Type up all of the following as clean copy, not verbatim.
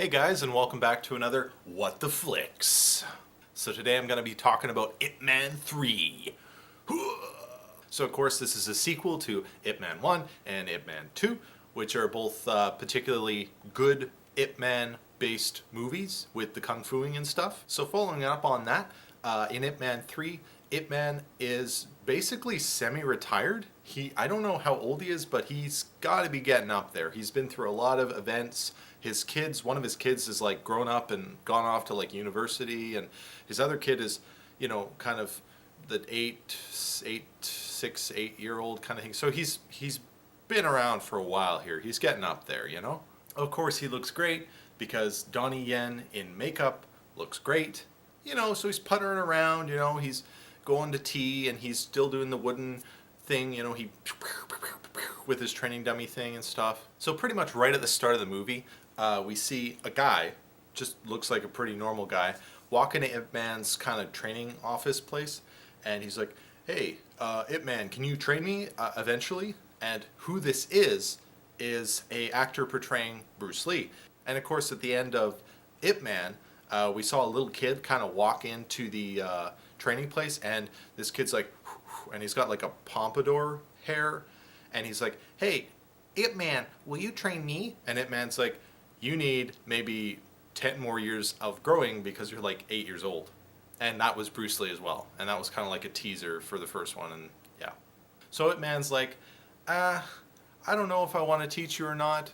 Hey guys, and welcome back to another What the Flix. So today I'm going to be talking about Ip Man 3. So of course this is a sequel to Ip Man 1 and Ip Man 2, which are both particularly good Ip Man based movies with the kung fuing and stuff. So following up on that, in Ip Man 3, Ip Man is basically semi-retired. I don't know how old he is, but he's got to be getting up there. He's been through a lot of events. One of his kids is like grown up and gone off to like university, and his other kid is, kind of the 8-year-old kind of thing. So he's been around for a while here. He's getting up there, Of course, he looks great because Donnie Yen in makeup looks great, so he's puttering around, he's going to tea and he's still doing the wooden thing, he with his training dummy thing and stuff. So pretty much right at the start of the movie, we see a guy, just looks like a pretty normal guy, walk into Ip Man's kind of training office place, and he's like, hey, Ip Man, can you train me eventually? And who this is a actor portraying Bruce Lee. And of course at the end of Ip Man, we saw a little kid kind of walk into the training place, and this kid's like, and he's got like a pompadour hair, and he's like, hey, Ip Man, will you train me? And Ip Man's like, you need maybe 10 more years of growing because you're like 8 years old. And that was Bruce Lee as well. And that was kind of like a teaser for the first one, and yeah. So Ip Man's like, I don't know if I want to teach you or not.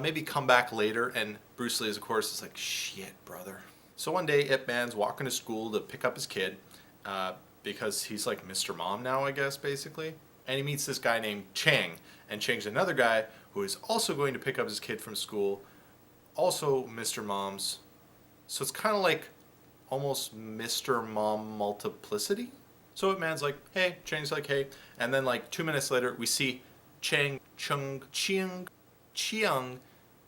Maybe come back later. And Bruce Lee, of course, is like, shit, brother. So one day Ip Man's walking to school to pick up his kid, because he's like Mr. Mom now, I guess, basically. And he meets this guy named Chang. And Chang's another guy who is also going to pick up his kid from school, also Mr. Mom's. So it's kind of like almost Mr. Mom multiplicity. So Ip Man's like, hey, Chang's like, hey. And then like 2 minutes later, we see Chiang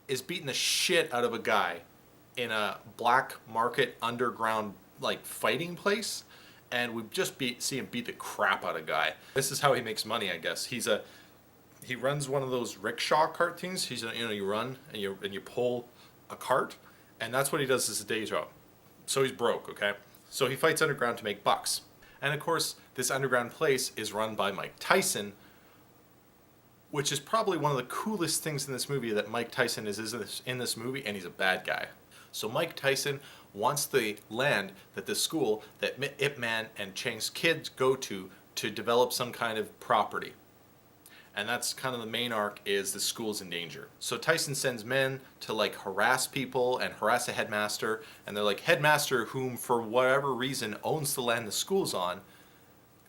is beating the shit out of a guy in a black market underground like fighting place, and we just see him beat the crap out of a guy. This is how he makes money, I guess. He runs one of those rickshaw cart things. You run and you pull a cart, and that's what he does as a day job. So he's broke, okay? So he fights underground to make bucks. And of course, this underground place is run by Mike Tyson, which is probably one of the coolest things in this movie, that Mike Tyson is in this movie, and he's a bad guy. So Mike Tyson wants the land that the school that Ip Man and Chang's kids go to develop some kind of property. And that's kind of the main arc, is the school's in danger. So Tyson sends men to like harass people and harass a headmaster, and they're like, headmaster, whom for whatever reason owns the land the school's on,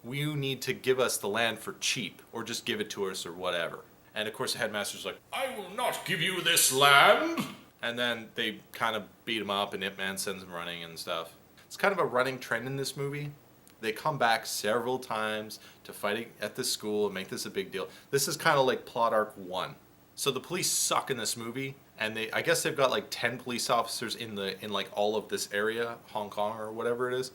you need to give us the land for cheap, or just give it to us or whatever. And of course the headmaster's like, I will not give you this land. And then they kind of beat him up, and Ip Man sends him running and stuff. It's kind of a running trend in this movie. They come back several times to fight at this school and make this a big deal. This is kind of like plot arc 1. So the police suck in this movie, and I guess they've got like 10 police officers in like all of this area, Hong Kong or whatever it is.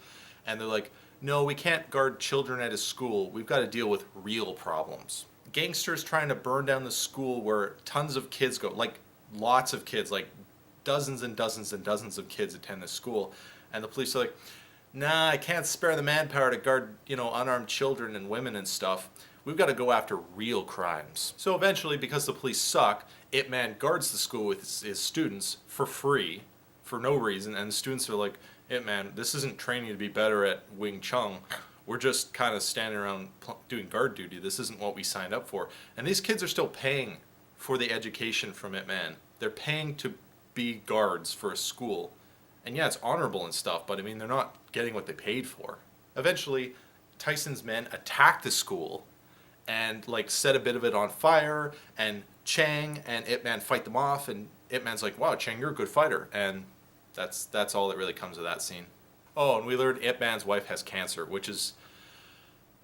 And they're like, no, we can't guard children at a school. We've got to deal with real problems. Gangsters trying to burn down the school where tons of kids go, like lots of kids, like dozens and dozens and dozens of kids attend this school. And the police are like, nah, I can't spare the manpower to guard, unarmed children and women and stuff. We've got to go after real crimes. So eventually, because the police suck, Ip Man guards the school with his students for free, for no reason. And the students are like, Ip Man, this isn't training to be better at Wing Chun. We're just kind of standing around doing guard duty. This isn't what we signed up for. And these kids are still paying for the education from Ip Man. They're paying to be guards for a school. And yeah, it's honorable and stuff, but I mean, they're not getting what they paid for. Eventually, Tyson's men attack the school and like set a bit of it on fire, and Chang and Ip Man fight them off, and Ip Man's like, wow, Chang, you're a good fighter. And that's all that really comes of that scene. Oh, and we learned Ip Man's wife has cancer, which is,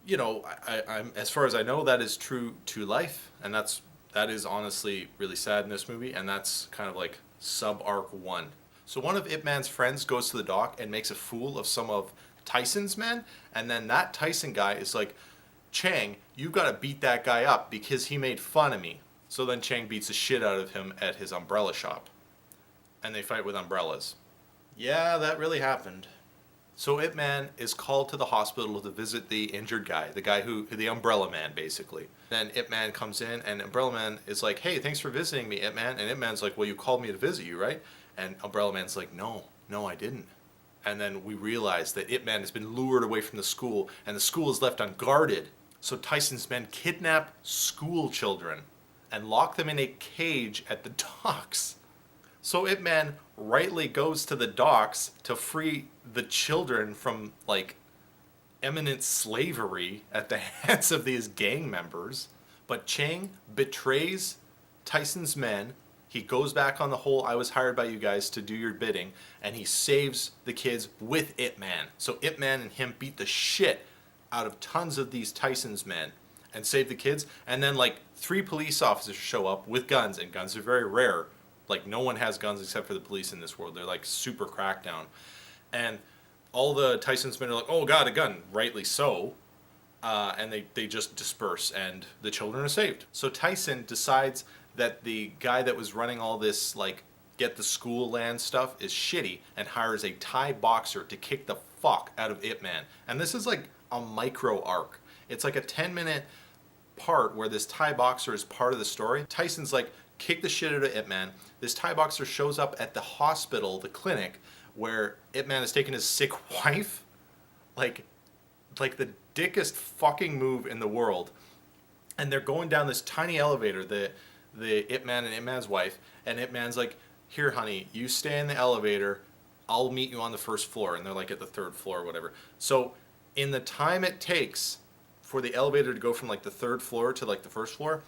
I'm as far as I know, that is true to life, and that is honestly really sad in this movie, and that's kind of like sub-arc 1. So one of Ip Man's friends goes to the dock and makes a fool of some of Tyson's men, and then that Tyson guy is like, Chang, you gotta beat that guy up because he made fun of me. So then Chang beats the shit out of him at his umbrella shop. and they fight with umbrellas. Yeah, that really happened. So Ip Man is called to the hospital to visit the injured guy, the Umbrella Man, basically. Then Ip Man comes in, and Umbrella Man is like, hey, thanks for visiting me, Ip Man. And Ip Man's like, well, you called me to visit you, right? And Umbrella Man's like, no, I didn't. And then we realize that Ip Man has been lured away from the school, and the school is left unguarded. So Tyson's men kidnap school children and lock them in a cage at the docks. So Ip Man rightly goes to the docks to free the children from, like, imminent slavery at the hands of these gang members. But Chang betrays Tyson's men. He goes back on the whole, I was hired by you guys to do your bidding, and he saves the kids with Ip Man. So Ip Man and him beat the shit out of tons of these Tyson's men and save the kids. And then, like, 3 police officers show up with guns, and guns are very rare. Like, no one has guns except for the police in this world. They're, like, super crackdown. And all the Tyson's men are like, oh, God, a gun. Rightly so. And they just disperse, and the children are saved. So Tyson decides that the guy that was running all this, like, get the school land stuff is shitty, and hires a Thai boxer to kick the fuck out of Ip Man. And this is, like, a micro arc. It's like a 10-minute part where this Thai boxer is part of the story. Tyson's like, kick the shit out of Ip Man. This Thai boxer shows up at the hospital, the clinic, where Ip Man has taken his sick wife. Like the dickest fucking move in the world. And they're going down this tiny elevator, the Ip Man and Ip Man's wife, and Ip Man's like, here, honey, you stay in the elevator, I'll meet you on the first floor. And they're like at the 3rd floor or whatever. So in the time it takes for the elevator to go from, like, the 3rd floor to, like, the 1st floor,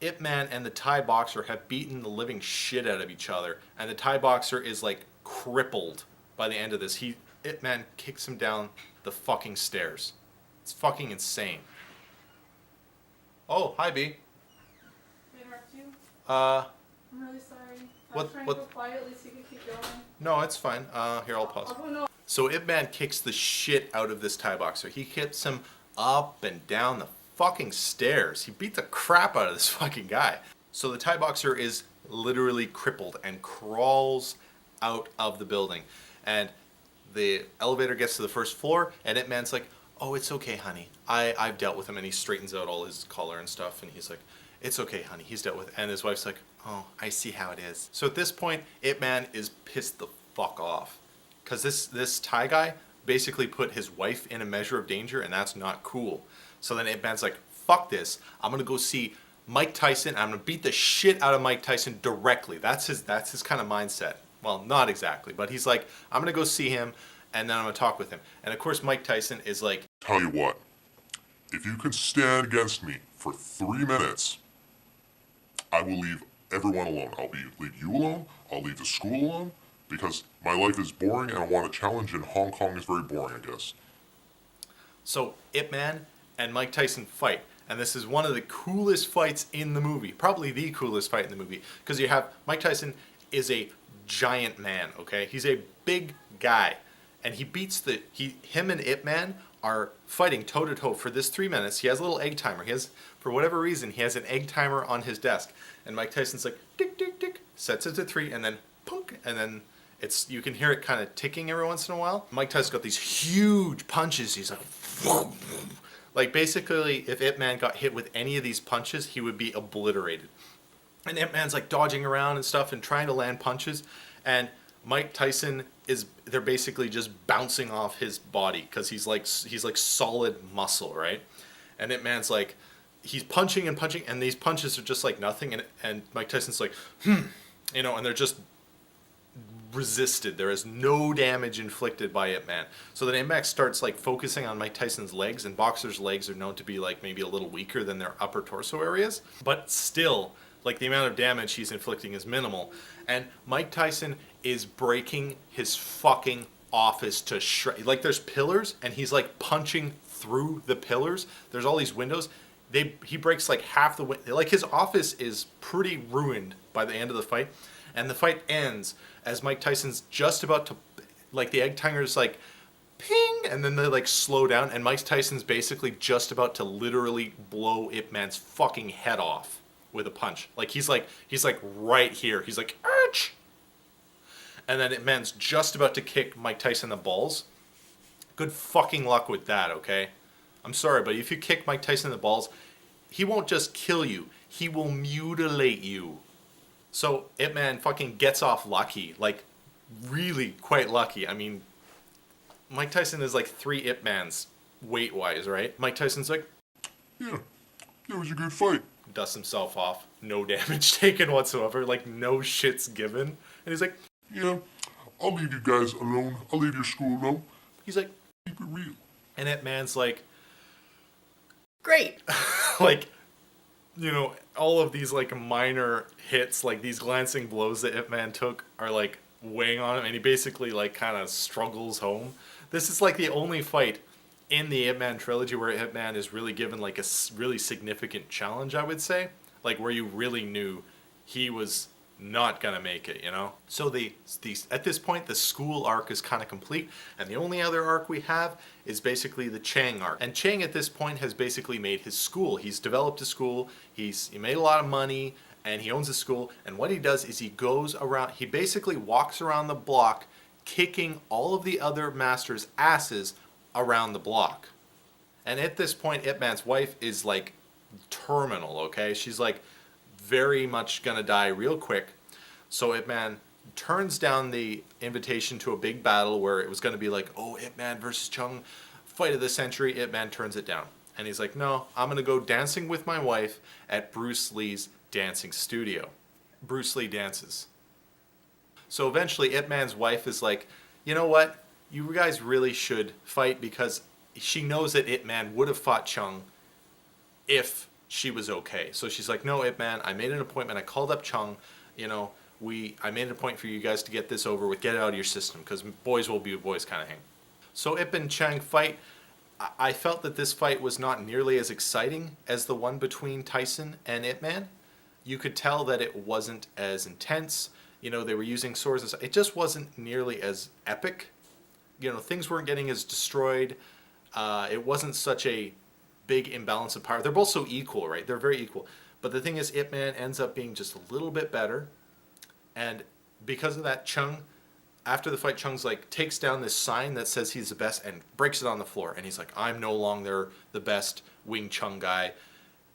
Ip Man and the Thai boxer have beaten the living shit out of each other, and the Thai boxer is, like, crippled by the end of this. Ip Man kicks him down the fucking stairs. It's fucking insane. Oh, hi, B. Did I interrupt you? I'm really sorry. I was trying to go quietly so you could keep going. No, it's fine. Here, I'll pause. So Ip Man kicks the shit out of this Thai boxer. He hits him up and down the fucking stairs. He beat the crap out of this fucking guy. So the Thai boxer is literally crippled and crawls out of the building. And the elevator gets to the 1st floor, and Ip Man's like, oh, it's okay, honey. I've dealt with him. And he straightens out all his collar and stuff, and he's like, it's okay, honey. He's dealt with it. And his wife's like, oh, I see how it is. So at this point, Ip Man is pissed the fuck off. Because this Thai guy basically put his wife in a measure of danger, and that's not cool. So then Ip Man's like, fuck this. I'm going to go see Mike Tyson. I'm going to beat the shit out of Mike Tyson directly. That's his kind of mindset. Well, not exactly, but he's like, I'm going to go see him, and then I'm going to talk with him. And of course, Mike Tyson is like, tell you what, if you can stand against me for 3 minutes, I will leave everyone alone. I'll leave you alone. I'll leave the school alone, because my life is boring and I want a challenge, and Hong Kong is very boring, I guess. So Ip Man and Mike Tyson fight. And this is one of the coolest fights in the movie. Probably the coolest fight in the movie. Because you have, Mike Tyson is a giant man, okay? He's a big guy. And he beats him and Ip Man are fighting toe to toe for this 3 minutes. He has a little egg timer. For whatever reason, he has an egg timer on his desk. And Mike Tyson's like, tick, tick, tick, sets it to 3, and then punk, and then you can hear it kind of ticking every once in a while. Mike Tyson's got these huge punches. He's like, whoom. Like, basically, if Ip Man got hit with any of these punches, he would be obliterated. And Ip Man's like dodging around and stuff and trying to land punches. And Mike Tyson they're basically just bouncing off his body because he's like solid muscle, right? And Ip Man's like, he's punching and punching, and these punches are just like nothing. And Mike Tyson's like, and they're just resisted. There is no damage inflicted by Ip Man. So then Ip Man starts like focusing on Mike Tyson's legs, and boxers' legs are known to be like maybe a little weaker than their upper torso areas, but still, like, the amount of damage he's inflicting is minimal. And Mike Tyson is breaking his fucking office to shred. Like, there's pillars, and he's like punching through the pillars. There's all these windows. He breaks like half the window. Like, his office is pretty ruined by the end of the fight. And the fight ends as Mike Tyson's just about to, like, the egg timer's like, ping, and then they like slow down, and Mike Tyson's basically just about to literally blow Ip Man's fucking head off with a punch. Like, he's like right here. He's like, arch! and then Ip Man's just about to kick Mike Tyson in the balls. Good fucking luck with that, okay? I'm sorry, but if you kick Mike Tyson in the balls, he won't just kill you, he will mutilate you. So Ip Man fucking gets off lucky, like really quite lucky. I mean, Mike Tyson is like 3 Ip Mans weight-wise, right? Mike Tyson's like, Yeah, it was a good fight. dusts himself off, no damage taken whatsoever, like no shits given. And he's like, Yeah, I'll leave you guys alone. I'll leave your school alone. he's like, Keep it real. and Ip Man's like, great. Like, you know, all of these like minor hits, like these glancing blows that Ip Man took are like weighing on him, and he basically like kind of struggles home. This is like the only fight in the Ip Man trilogy where Ip Man is really given like a really significant challenge, I would say, like where you really knew he was not gonna make it, you know. So the at this point the school arc is kind of complete, and the only other arc we have is basically the Chang arc. And Chang at this point has basically made his school. He's developed a school. He made a lot of money, and he owns a school. And what he does is he goes around. He basically walks around the block, kicking all of the other masters' asses around the block. And at this point, Ip Man's wife is like terminal. Okay, she's like very much gonna die real quick. So Ip Man turns down the invitation to a big battle where it was gonna be like, oh, Ip Man versus Chung, fight of the century. Ip Man turns it down. And he's like, no, I'm gonna go dancing with my wife at Bruce Lee's dancing studio. Bruce Lee dances. So eventually Ip Man's wife is like, you know what? You guys really should fight, because she knows that Ip Man would have fought Chung if she was okay. So she's like, no, Ip Man, I made an appointment. I called up Chung. You know, I made an appointment for you guys to get this over with. Get it out of your system, because boys will be boys kind of thing. So Ip and Chang fight. I felt that this fight was not nearly as exciting as the one between Tyson and Ip Man. You could tell that it wasn't as intense. You know, they were using swords. It just wasn't nearly as epic. You know, things weren't getting as destroyed. It wasn't such a big imbalance of power. They're both so equal, right? They're very equal. But the thing is, Ip Man ends up being just a little bit better. And because of that, Chung, after the fight, Chung's like takes down this sign that says he's the best and breaks it on the floor. And he's like, I'm no longer the best Wing Chun guy.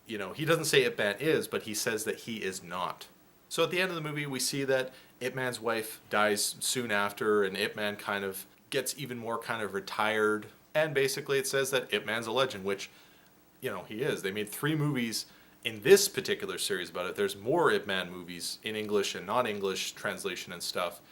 You know, he doesn't say Ip Man is, but he says that he is not. So at the end of the movie, we see that Ip Man's wife dies soon after, and Ip Man kind of gets even more kind of retired. And basically it says that Ip Man's a legend, which, you know, he is. They made 3 movies in this particular series about it. There's more Ip Man movies in English and non-English translation and stuff.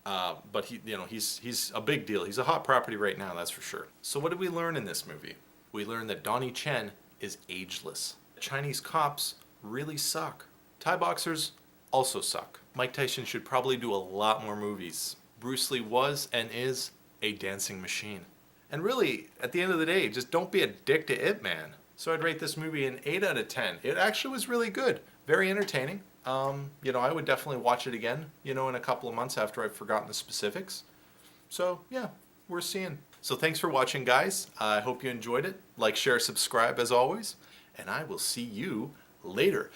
But he's a big deal. He's a hot property right now, that's for sure. So what did we learn in this movie? We learned that Donnie Chen is ageless. Chinese cops really suck. Thai boxers also suck. Mike Tyson should probably do a lot more movies. Bruce Lee was and is a dancing machine. And really, at the end of the day, just don't be a dick to Ip Man. So I'd rate this movie an 8 out of 10. It actually was really good. Very entertaining. You know, I would definitely watch it again, you know, in a couple of months after I've forgotten the specifics. So, yeah, we're seeing. So thanks for watching, guys. I hope you enjoyed it. Like, share, subscribe as always. And I will see you later.